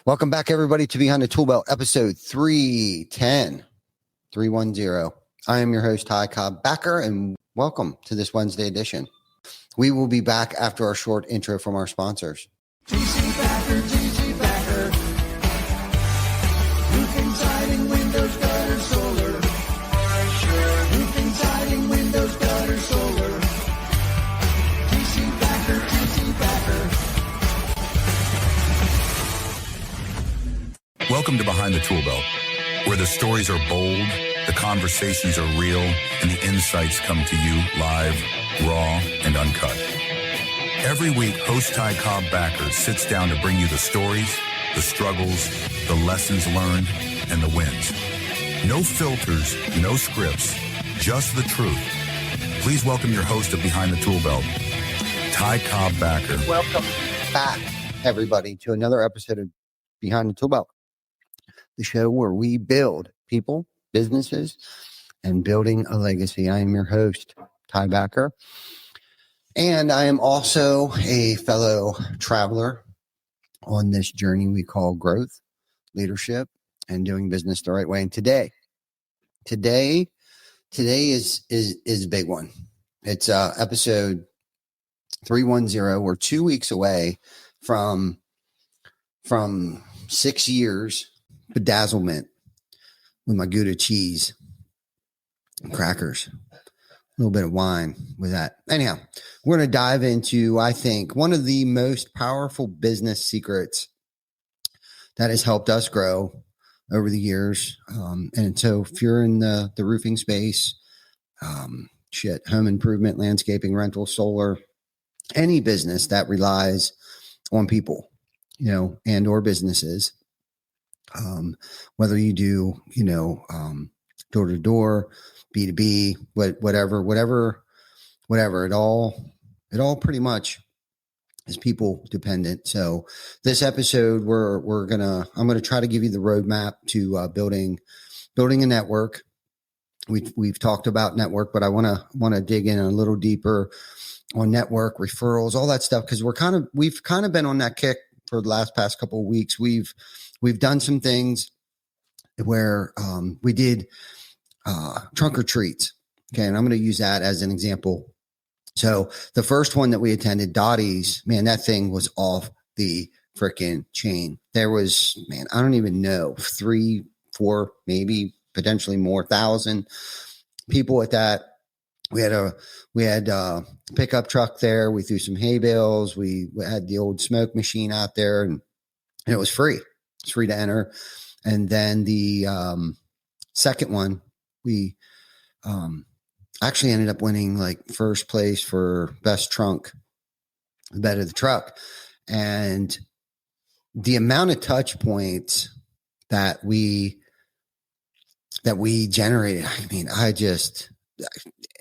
Welcome back, everybody, to Behind the Tool Belt, episode 310. I am your host, Ty Cobb Backer, and welcome to this Wednesday edition. We will be back after our short intro from our sponsors. TC Backer. Roofing, siding, windows, gutter, solar. Roofing, siding, windows, gutter, solar. TC Backer. Welcome to Behind the Tool Belt, where the stories are bold, the conversations are real, and the insights come to you live, raw, and uncut. Every week, host Ty Cobb Backer sits down to bring you the stories, the struggles, the lessons learned, and the wins. No filters, no scripts, just the truth. Please welcome your host of Behind the Tool Belt, Ty Cobb Backer. Welcome back, everybody, to another episode of Behind the Tool Belt, the show where we build people, businesses, and building a legacy. I am your host, Ty Backer. And I am also a fellow traveler on this journey we call growth, leadership, and doing business the right way. And today is a big one. It's episode 310. We're 2 weeks away from 6 years bedazzlement with my Gouda cheese and crackers. A little bit of wine with that. Anyhow, we're going to dive into, I think, one of the most powerful business secrets that has helped us grow over the years. And so if you're in the roofing space, home improvement, landscaping, rental, solar, any business that relies on people, and or businesses, whether you do, door to door, B2B, whatever, it all pretty much is people dependent. So this episode, I'm gonna try to give you the roadmap to building a network. We've talked about network, but I want to dig in a little deeper on network, referrals, all that stuff, because we've kind of been on that kick for the past couple of weeks. We've done some things where we did trunk or treats. Okay. And I'm going to use that as an example. So the first one that we attended, Dottie's, man, that thing was off the freaking chain. There was, I don't even know, 3, 4, maybe potentially more 1,000 people at that. We had a pickup truck there. We threw some hay bales. We had the old smoke machine out there, and it was free. It's free to enter. And then the second one, we actually ended up winning like first place for best trunk, the bed of the truck. And the amount of touch points that we generated,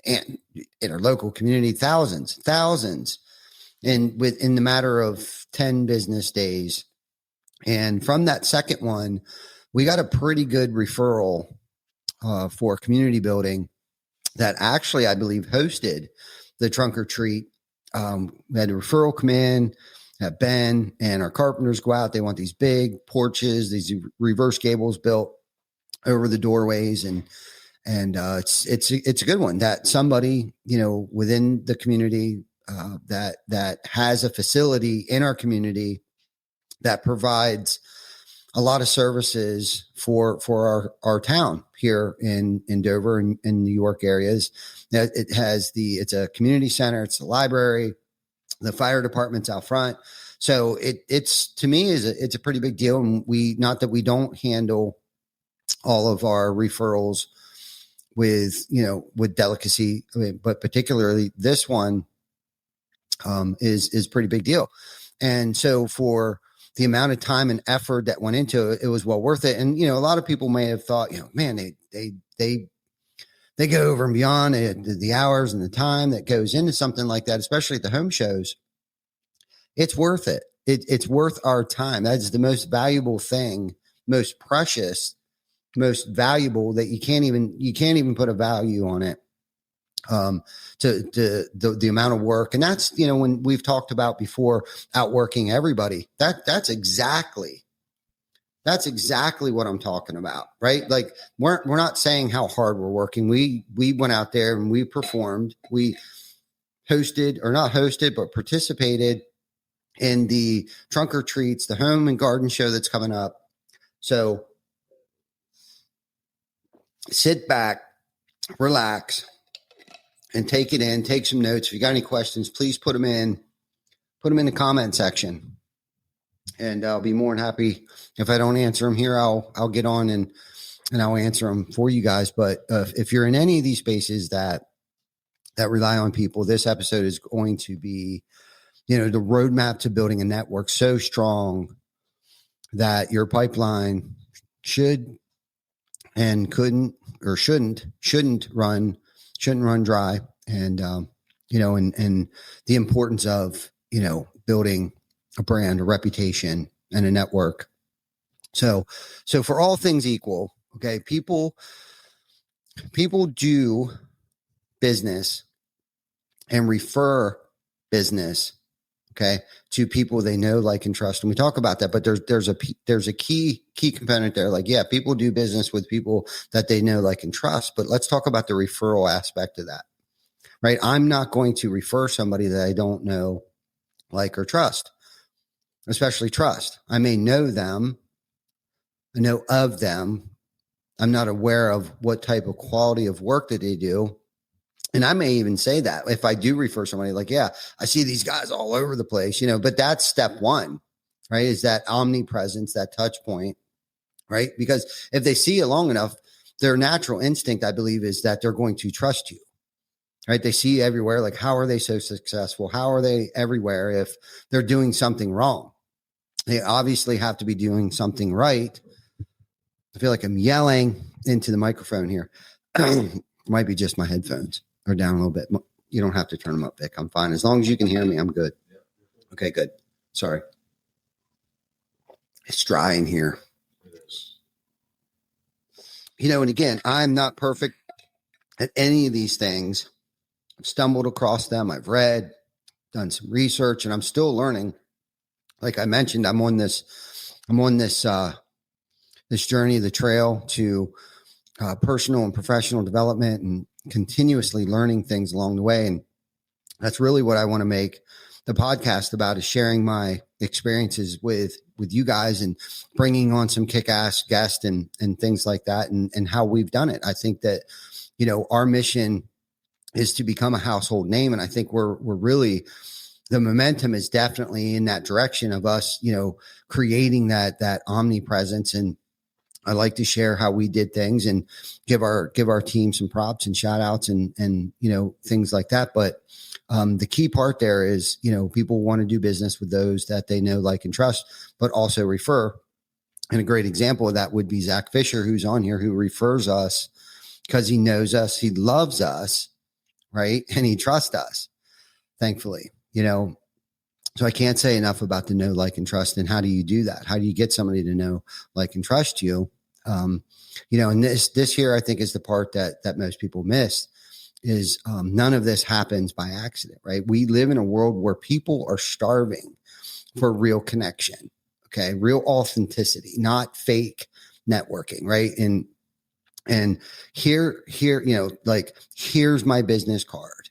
and in our local community, thousands, and within the matter of 10 business days. And from that second one, we got a pretty good referral for community building that actually, I believe, hosted the trunk or treat. We had a referral come in, have Ben and our carpenters go out. They want these big porches, these reverse gables built over the doorways, and it's a good one that somebody, within the community that has a facility in our community that provides a lot of services for our town here in Dover and in New York areas. It's a community center, it's a library, the fire department's out front. So it's to me it's a pretty big deal. And not that we don't handle all of our referrals with delicacy, but particularly this one is pretty big deal. And so for the amount of time and effort that went into it, it was well worth it. And, a lot of people may have thought, man, they go over and beyond the hours and the time that goes into something like that, especially at the home shows. It's worth it. It's worth our time. That's the most valuable thing, most precious, most valuable that you can't even put a value on it. To the amount of work. And that's, when we've talked about before, outworking everybody, that's exactly That's exactly what I'm talking about, right? Like we're not saying how hard we're working. We went out there and we performed. We hosted, or not hosted, but participated in the trunk or treats, the home and garden show that's coming up. So sit back, relax, and take it in. Take some notes. If you got any questions, please put them in the comment section. And I'll be more than happy. If I don't answer them here, I'll get on and I'll answer them for you guys. But if you're in any of these spaces that rely on people, this episode is going to be, the roadmap to building a network so strong that your pipeline should and couldn't or shouldn't run dry. And, and the importance of, building a brand, a reputation, and a network. So for all things equal, okay, people do business and refer business, okay, to people they know, like, and trust. And we talk about that, but there's a key component there. Like, yeah, people do business with people that they know, like, and trust. But let's talk about the referral aspect of that, right? I'm not going to refer somebody that I don't know, like, or trust. Especially trust. I may know them, I know of them. I'm not aware of what type of quality of work that they do. And I may even say that if I do refer somebody, like, yeah, I see these guys all over the place, but that's step one, right? Is that omnipresence, that touch point, right? Because if they see you long enough, their natural instinct, I believe, is that they're going to trust you. Right? They see you everywhere. Like, how are they so successful? How are they everywhere if they're doing something wrong? They obviously have to be doing something right. I feel like I'm yelling into the microphone here. Might be just my headphones are down a little bit. You don't have to turn them up, Vic. I'm fine. As long as you can hear me, I'm good. Okay, good. Sorry. It's dry in here. And again, I'm not perfect at any of these things. I've stumbled across them. I've read, done some research, and I'm still learning. Like I mentioned, I'm on this journey of the trail to personal and professional development, and continuously learning things along the way. And that's really what I want to make the podcast about, is sharing my experiences with you guys and bringing on some kick-ass guests and things like that, and how we've done it. I think that, our mission is to become a household name. And I think we're really, the momentum is definitely in that direction of us, creating that omnipresence. And I like to share how we did things and give our team some props and shout outs and things like that. But the key part there is, people want to do business with those that they know, like, and trust, but also refer. And a great example of that would be Zach Fisher, who's on here, who refers us because he knows us, he loves us, right? And he trusts us, thankfully, So I can't say enough about the know, like, and trust. And how do you do that? How do you get somebody to know, like, and trust you? And this here, I think, is the part that most people miss, is none of this happens by accident, right? We live in a world where people are starving for real connection, okay? Real authenticity, not fake networking, right? And here, like, here's my business card,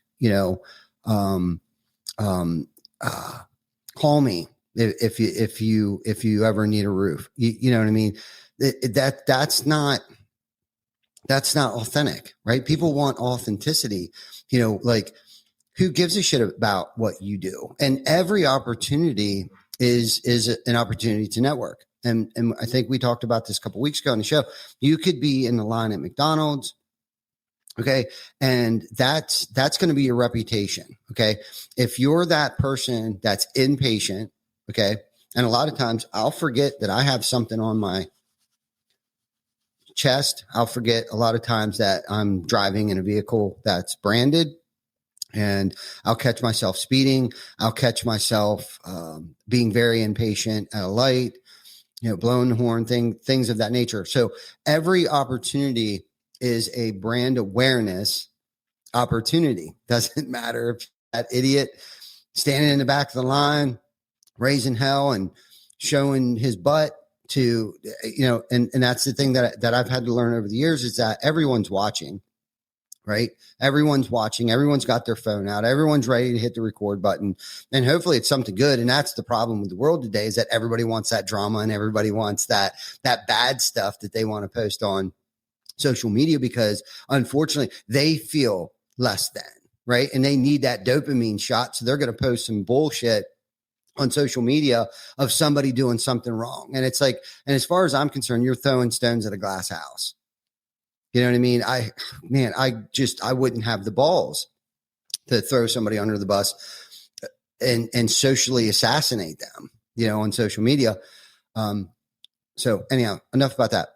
call me if you ever need a roof. You know what I mean? That's not authentic, right? People want authenticity. Like, who gives a shit about what you do? And every opportunity is an opportunity to network. And I think we talked about this a couple of weeks ago on the show. You could be in the line at McDonald's. Okay. And that's going to be your reputation. Okay. If you're that person that's impatient, okay. And a lot of times I'll forget that I have something on my chest. I'll forget a lot of times that I'm driving in a vehicle that's branded, and I'll catch myself speeding. I'll catch myself being very impatient at a light, blowing the horn, things of that nature. So every opportunity is a brand awareness opportunity. Doesn't matter if that idiot standing in the back of the line, raising hell and showing his butt to, and that's the thing that I've had to learn over the years is that everyone's watching, right? Everyone's watching. Everyone's got their phone out. Everyone's ready to hit the record button. And hopefully it's something good. And that's the problem with the world today is that everybody wants that drama and everybody wants that bad stuff that they want to post on social media because unfortunately they feel less than, right? And they need that dopamine shot. So they're going to post some bullshit on social media of somebody doing something wrong. And it's like, and as far as I'm concerned, you're throwing stones at a glass house. You know what I mean? I wouldn't have the balls to throw somebody under the bus and socially assassinate them, on social media. So anyhow, enough about that.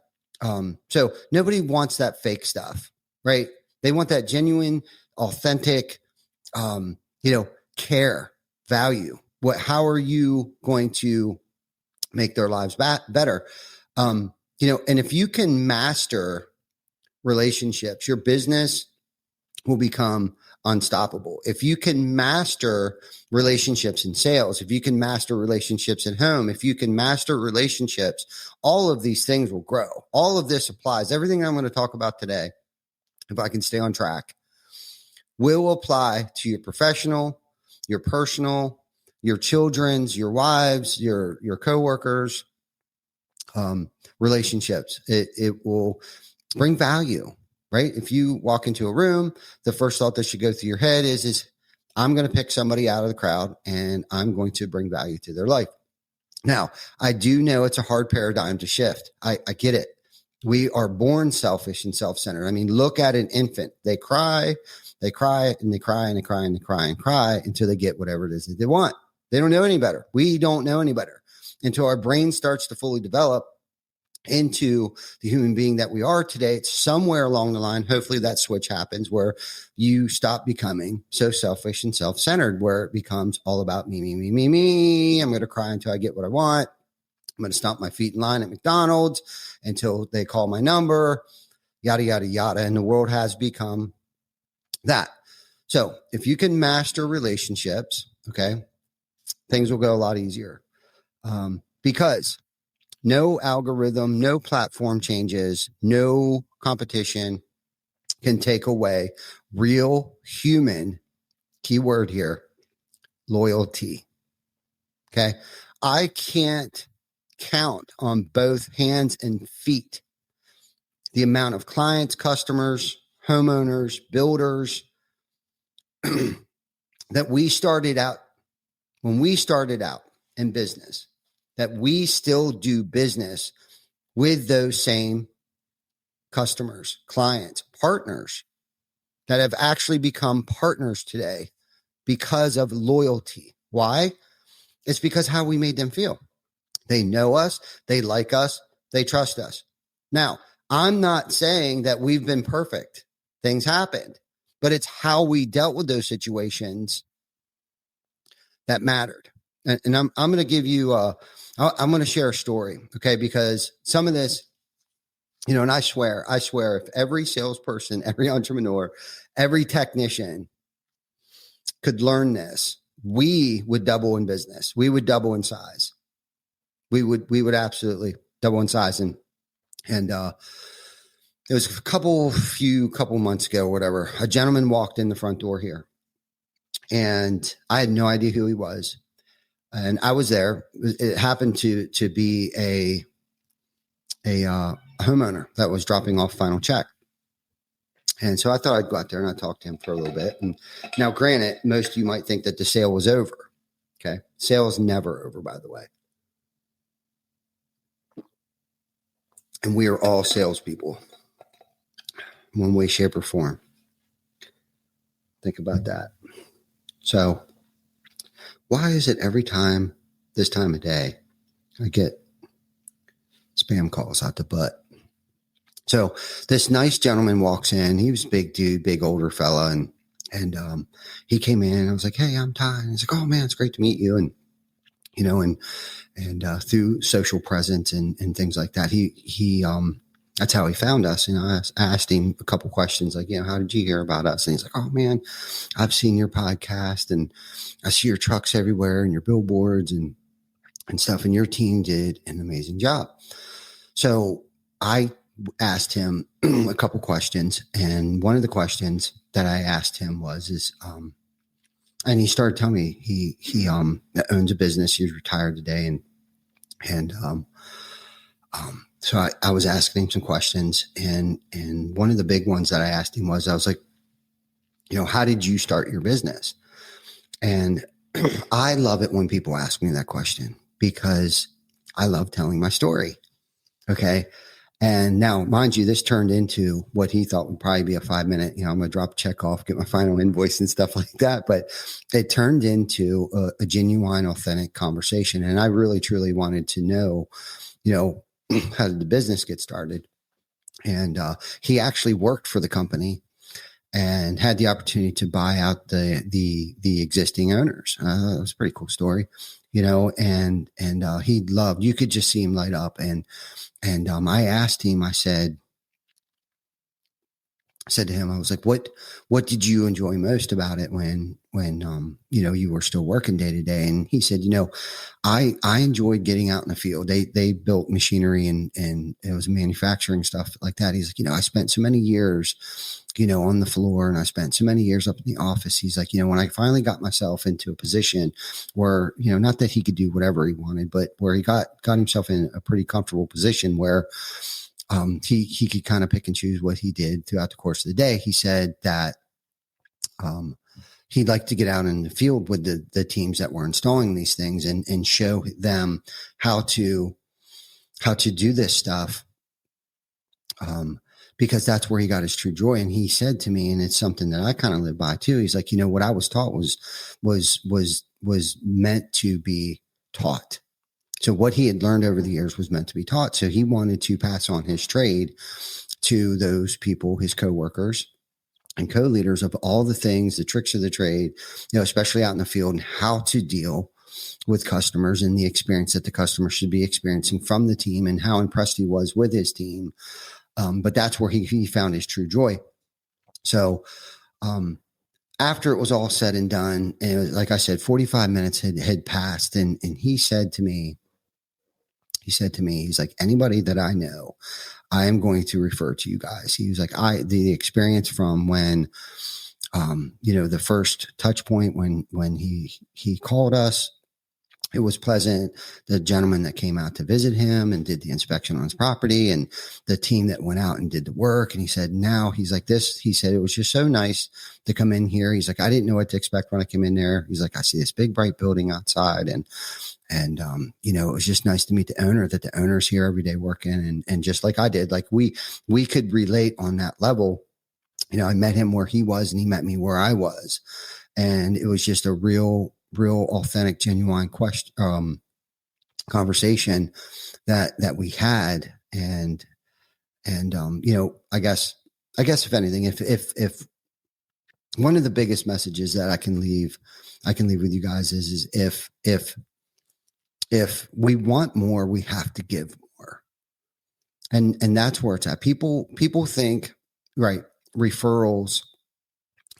So nobody wants that fake stuff, right? They want that genuine, authentic, care, value. How are you going to make their lives better? And if you can master relationships, your business will become unstoppable. If you can master relationships in sales, if you can master relationships at home, if you can master relationships, all of these things will grow. All of this applies. Everything I'm going to talk about today, if I can stay on track, will apply to your professional, your personal, your children's, your wives, your coworkers, relationships. It will bring value, right? If you walk into a room, the first thought that should go through your head is I'm going to pick somebody out of the crowd and I'm going to bring value to their life. Now, I do know it's a hard paradigm to shift. I get it. We are born selfish and self-centered. I mean, look at an infant. They cry, and they cry, and they cry, and they cry, and cry until they get whatever it is that they want. They don't know any better. We don't know any better until our brain starts to fully develop into the human being that we are today. It's somewhere along the line. Hopefully that switch happens where you stop becoming so selfish and self-centered, where it becomes all about me, me, me, me, me. I'm going to cry until I get what I want. I'm going to stomp my feet in line at McDonald's until they call my number, yada, yada, yada. And the world has become that. So if you can master relationships, okay, things will go a lot easier, because no algorithm, no platform changes, no competition can take away real human, keyword here, loyalty. Okay. I can't count on both hands and feet the amount of clients, customers, homeowners, builders that we started out, when we started out in business, that we still do business with those same customers, clients, partners that have actually become partners today because of loyalty. Why? It's because how we made them feel. They know us, they like us, they trust us. Now, I'm not saying that we've been perfect. Things happened, but it's how we dealt with those situations that mattered. And I'm going to give you I'm going to share a story, okay? Because some of this, and I swear, if every salesperson, every entrepreneur, every technician could learn this, we would double in business. We would double in size. We would absolutely double in size. And it was a couple months ago, whatever, a gentleman walked in the front door here and I had no idea who he was. And I was there. It happened to be a homeowner that was dropping off final check. And so I thought I'd go out there and I'd talk to him for a little bit. And now, granted, most of you might think that the sale was over. Okay. Sale is never over, by the way. And we are all salespeople, one way, shape, or form. Think about that. So why is it every time this time of day I get spam calls out the butt? So this nice gentleman walks in. He was a big dude, big older fella. And he came in and I was like, hey, I'm Ty. And he's like, oh man, it's great to meet you. And, and through social presence and things like that, he that's how he found us. And I asked him a couple questions like, how did you hear about us? And he's like, oh man, I've seen your podcast and I see your trucks everywhere and your billboards. And and stuff. And your team did an amazing job. So I asked him a couple questions. And one of the questions that I asked him and he started telling me he owns a business. He's retired today. So I was asking him some questions, and one of the big ones that I asked him was, I was like, how did you start your business? And I love it when people ask me that question because I love telling my story. Okay. And now, mind you, this turned into what he thought would probably be a 5-minute, I'm going to drop a check off, get my final invoice and stuff like that. But it turned into a genuine, authentic conversation. And I really, truly wanted to know, how did the business get started? And he actually worked for the company and had the opportunity to buy out the existing owners. It was a pretty cool story, and he loved, you could just see him light up. And I asked him, I said to him, I was like, what did you enjoy most about it when you were still working day to day? And he said, I enjoyed getting out in the field. They built machinery and it was manufacturing stuff like that. He's like, I spent so many years, on the floor, and I spent so many years up in the office. He's like, when I finally got myself into a position where, not that he could do whatever he wanted, but where he got himself in a pretty comfortable position where, he could kind of pick and choose what he did throughout the course of the day. He said that, he'd like to get out in the field with the teams that were installing these things and show them how to do this stuff. Because that's where he got his true joy. And he said to me, and it's something that I kind of live by too. He's like, what I was taught was meant to be taught. So what he had learned over the years was meant to be taught. So he wanted to pass on his trade to those people, his coworkers and co-leaders, of all the things, the tricks of the trade, especially out in the field, and how to deal with customers and the experience that the customer should be experiencing from the team, and how impressed he was with his team. But that's where he found his true joy. So, after it was all said and done, and it was, like I said, 45 minutes had passed, and he said to me, he's like, anybody that I know, I am going to refer to you guys. He was like, the experience from when, the first touch point, when he called us, it was pleasant. The gentleman that came out to visit him and did the inspection on his property, and the team that went out and did the work. And he said, he's like this. He said, it was just so nice to come in here. He's like, I didn't know what to expect when I came in there. He's like, I see this big, bright building outside. And it was just nice to meet the owner, that the owner's here every day working. And just like I did, like we could relate on that level. I met him where he was, and he met me where I was. And it was just a real authentic, genuine conversation that we had. And I guess if anything, if one of the biggest messages that I can leave with you guys is if we want more, we have to give more. And that's where it's at. People think, right, referrals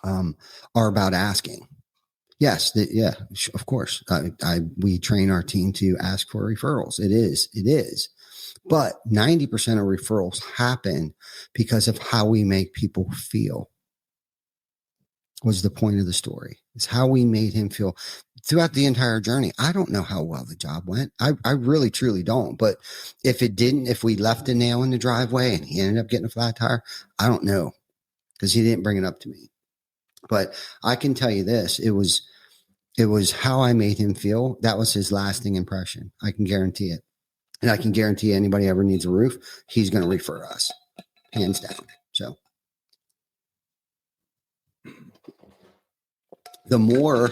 are about asking. Yes. Of course. We train our team to ask for referrals. It is. But 90% of referrals happen because of how we make people feel. Was the point of the story. It's how we made him feel throughout the entire journey. I don't know how well the job went. I really, truly don't. But if it didn't, if we left a nail in the driveway and he ended up getting a flat tire, I don't know, because he didn't bring it up to me. But I can tell you this, it was how I made him feel. That was his lasting impression. I can guarantee it. And I can guarantee anybody ever needs a roof, he's going to refer us, hands down. So the more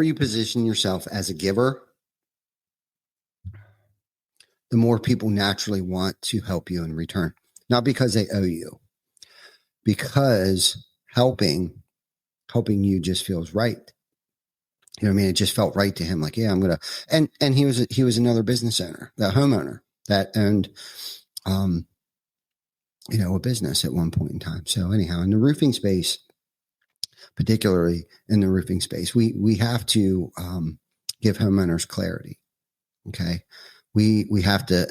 you position yourself as a giver, the more people naturally want to help you in return. Not because they owe you, because helping you just feels right. You know what I mean? It just felt right to him. Like, yeah, I'm going to, and he was another business owner, the homeowner that owned, a business at one point in time. So anyhow, in the roofing space, particularly in the roofing space, we have to, give homeowners clarity. Okay. We have to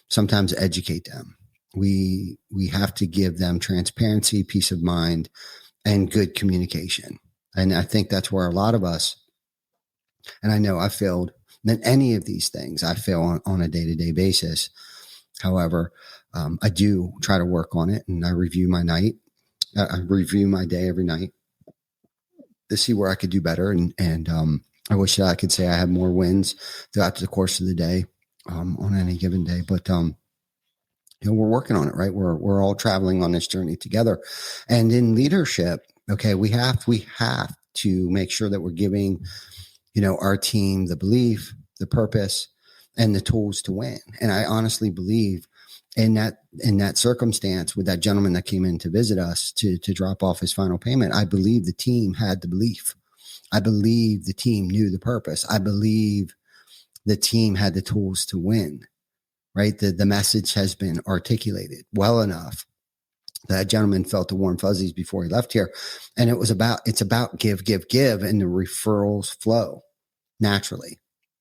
sometimes educate them. We have to give them transparency, peace of mind, and good communication. And I think that's where a lot of us, and I know I failed in any of these things. I fail on a day-to-day basis. However, I do try to work on it, and I review my night. I review my day every night to see where I could do better. And I wish that I could say I had more wins throughout the course of the day on any given day. But we're working on it, right? We're all traveling on this journey together. And in leadership, okay, we have to make sure that we're giving, our team the belief, the purpose, and the tools to win. And I honestly believe in that circumstance with that gentleman that came in to visit us to drop off his final payment, I believe the team had the belief. I believe the team knew the purpose. I believe the team had the tools to win, right? The message has been articulated well enough. That gentleman felt the warm fuzzies before he left here. And it's about give, and the referrals flow naturally.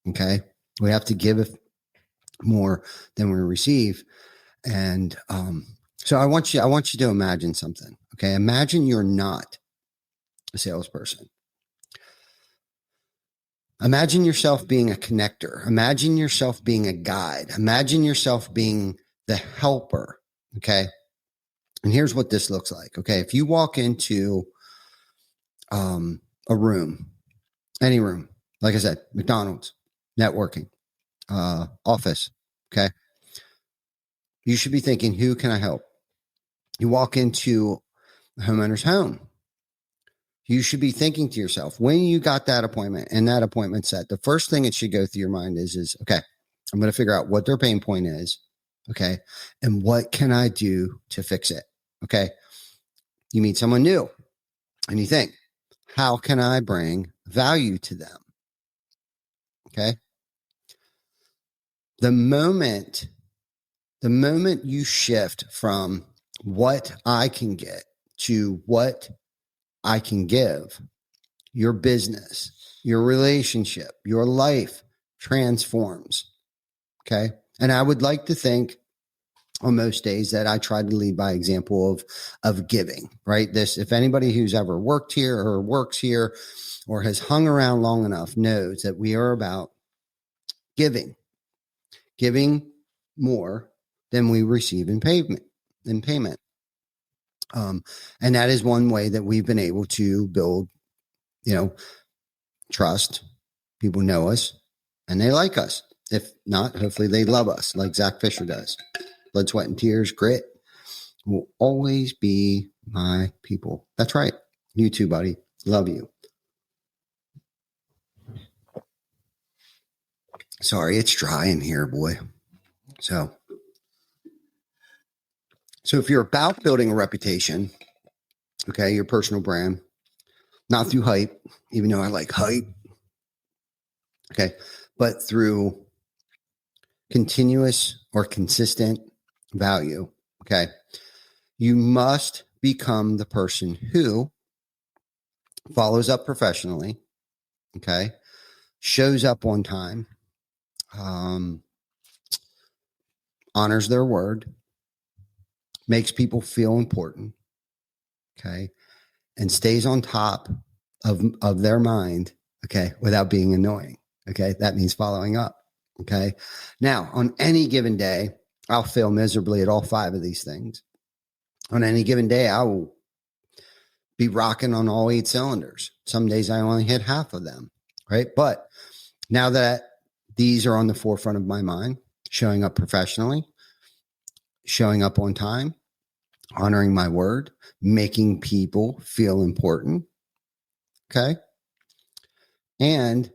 Okay. We have to give more than we receive. And so I want you to imagine something. Okay. Imagine you're not a salesperson. Imagine yourself being a connector. Imagine yourself being a guide. Imagine yourself being the helper. Okay. And here's what this looks like. Okay. If you walk into a room, any room, like I said, McDonald's, networking, office. Okay. You should be thinking, who can I help? You walk into a homeowner's home. You should be thinking to yourself, when you got that appointment and that appointment set, the first thing that should go through your mind is, okay, I'm going to figure out what their pain point is. Okay. And what can I do to fix it? Okay. You meet someone new and you think, how can I bring value to them? Okay. The moment you shift from what I can get to what I can give, your business, your relationship, your life transforms. Okay. And I would like to think on most days that I try to lead by example of giving, right? If anybody who's ever worked here or works here or has hung around long enough knows that we are about giving more than we receive in payment. And that is one way that we've been able to build, trust. People know us and they like us. If not, hopefully they love us like Zach Fisher does. Blood, sweat, and tears, grit will always be my people. That's right. You too, buddy. Love you. Sorry, it's dry in here, boy. So if you're about building a reputation, okay, your personal brand, not through hype, even though I like hype, okay, but through continuous or consistent value, okay, you must become the person who follows up professionally, okay, shows up on time, honors their word, makes people feel important, okay, and stays on top of their mind, okay, without being annoying, okay. That means following up, okay. Now, on any given day, I'll fail miserably at all 5 of these things. On any given day, I will be rocking on all 8 cylinders. Some days I only hit half of them, right? But now that these are on the forefront of my mind, showing up professionally, showing up on time, honoring my word, making people feel important, okay, and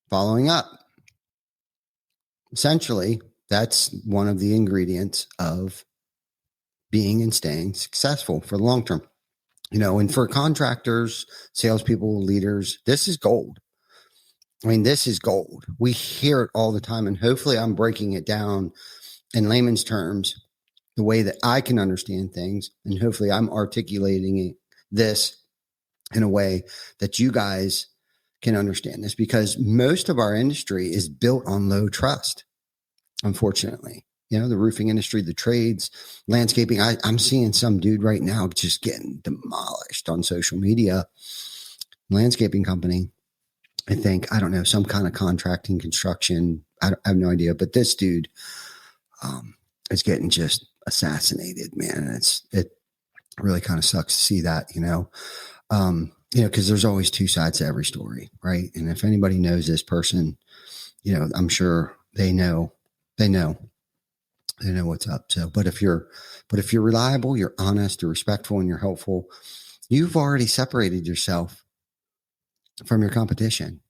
following up. Essentially, that's one of the ingredients of being and staying successful for the long term. And for contractors, salespeople, leaders, this is gold. I mean, this is gold. We hear it all the time, and hopefully I'm breaking it down in layman's terms, the way that I can understand things, and hopefully I'm articulating this in a way that you guys can understand this, because most of our industry is built on low trust. Unfortunately, the roofing industry, the trades, landscaping. I'm seeing some dude right now just getting demolished on social media. Landscaping company, I think, I don't know, some kind of contracting, construction. I have no idea, but this dude is getting just assassinated, man. And it really kind of sucks to see that, because there's always two sides to every story, right? And if anybody knows this person, I'm sure they know what's up. So, but if you're reliable, you're honest, you're respectful, and you're helpful, you've already separated yourself from your competition,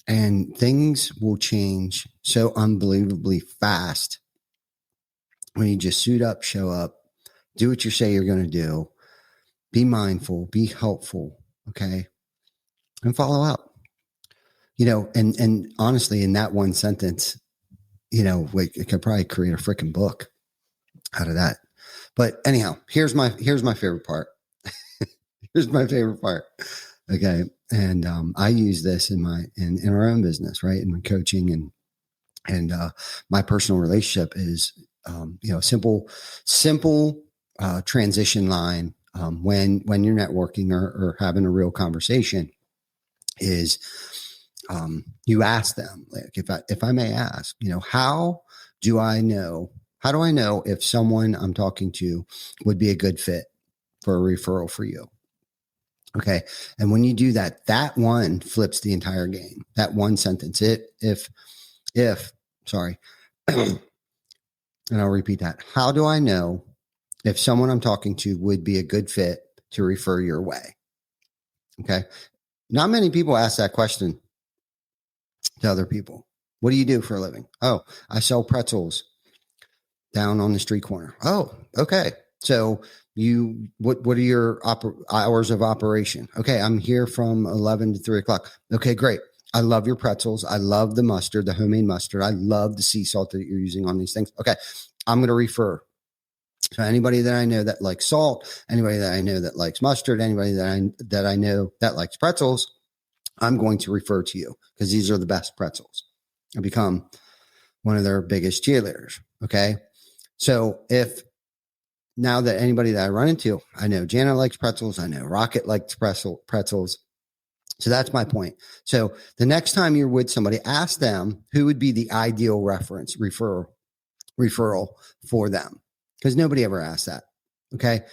and things will change so unbelievably fast when you just suit up, show up, do what you say you're going to do, be mindful, be helpful. Okay. And follow up, and honestly, in that one sentence, it could probably create a freaking book out of that. But anyhow, here's my favorite part. Here's my favorite part. Okay. And I use this in our own business, right? In my coaching and my personal relationship is, simple transition line when you're networking or having a real conversation is you ask them, like, if I may ask, how do I know if someone I'm talking to would be a good fit for a referral for you? Okay. And when you do that, that one flips the entire game. That one sentence, sorry. And I'll repeat that. How do I know if someone I'm talking to would be a good fit to refer your way? Okay. Not many people ask that question to other people. What do you do for a living? Oh, I sell pretzels down on the street corner. Oh, okay. So what are your hours of operation? Okay. I'm here from 11 to 3 o'clock. Okay, great. I love your pretzels. I love the mustard, the homemade mustard. I love the sea salt that you're using on these things. Okay. I'm going to refer. So anybody that I know that likes salt, anybody that I know that likes mustard, anybody that I know that likes pretzels, I'm going to refer to you because these are the best pretzels. I become one of their biggest cheerleaders. Okay. So if now that anybody that I run into, I know Jana likes pretzels. I know Rocket likes pretzels. So that's my point. So the next time you're with somebody, ask them who would be the ideal referral for them, because nobody ever asks that. Okay.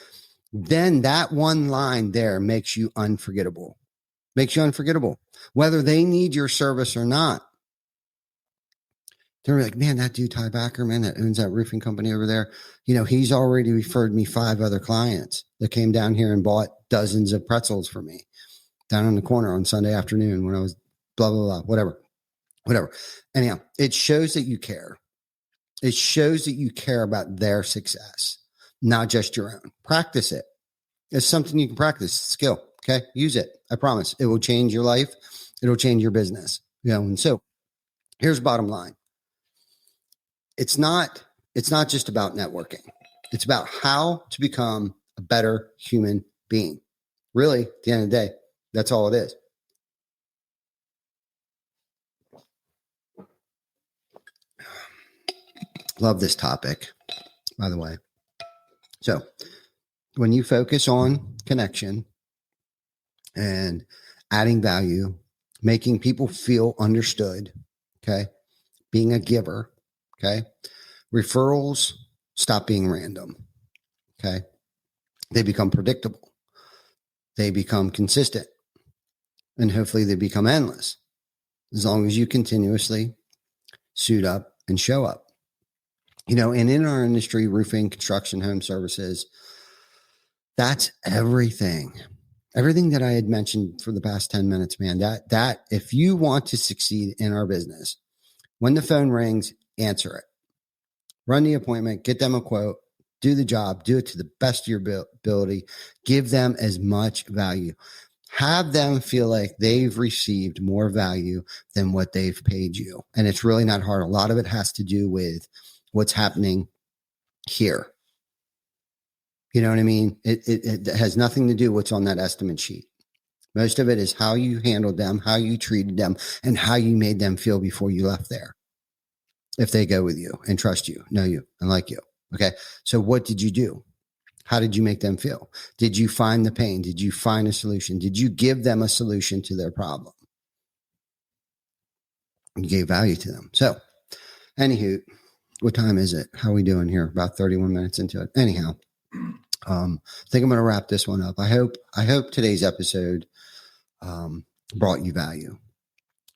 Then that one line there makes you unforgettable, whether they need your service or not. They're like, man, that dude, Ty Backer, man, that owns that roofing company over there. He's already referred me 5 other clients that came down here and bought dozens of pretzels for me down on the corner on Sunday afternoon when I was blah, blah, blah, whatever. Anyhow, it shows that you care. It shows that you care about their success, not just your own. Practice it. It's something you can practice, skill. Okay. Use it. I promise it will change your life. It'll change your business. And so here's the bottom line. It's not just about networking. It's about how to become a better human being. Really, at the end of the day, that's all it is. Love this topic, by the way. So when you focus on connection and adding value, making people feel understood, okay, being a giver, okay, referrals stop being random, okay, they become predictable, they become consistent, and hopefully they become endless as long as you continuously suit up and show up. And in our industry, roofing, construction, home services, that's everything that I had mentioned for the past 10 minutes, man. That if you want to succeed in our business, when the phone rings, answer it, run the appointment, get them a quote, do the job, do it to the best of your ability, give them as much value, have them feel like they've received more value than what they've paid you. And it's really not hard. A lot of it has to do with what's happening here. You know what I mean? It has nothing to do with what's on that estimate sheet. Most of it is how you handled them, how you treated them, and how you made them feel before you left there. If they go with you and trust you, know you, and like you. Okay. So what did you do? How did you make them feel? Did you find the pain? Did you find a solution? Did you give them a solution to their problem? You gave value to them. So, anywho, what time is it? How are we doing here? About 31 minutes into it. Anyhow, I think I'm going to wrap this one up. I hope today's episode brought you value,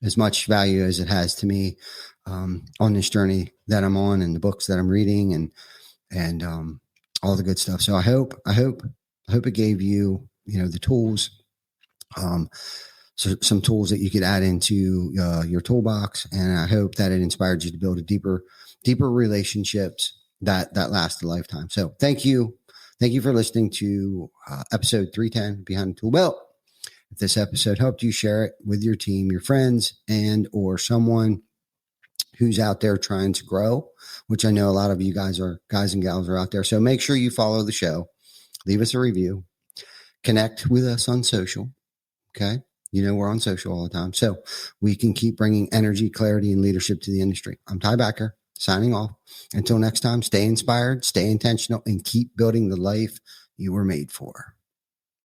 as much value as it has to me on this journey that I'm on, and the books that I'm reading, and all the good stuff. So I hope it gave you, the tools, so some tools that you could add into your toolbox. And I hope that it inspired you to build a deeper relationships that last a lifetime. So thank you for listening to episode 310 Behind the Tool Belt. If this episode helped you, share it with your team, your friends, and or someone who's out there trying to grow, which I know a lot of you guys and gals are out there. So make sure you follow the show, leave us a review, connect with us on social. Okay. We're on social all the time, so we can keep bringing energy, clarity, and leadership to the industry. I'm Ty Backer, signing off. Until next time, stay inspired, stay intentional, and keep building the life you were made for.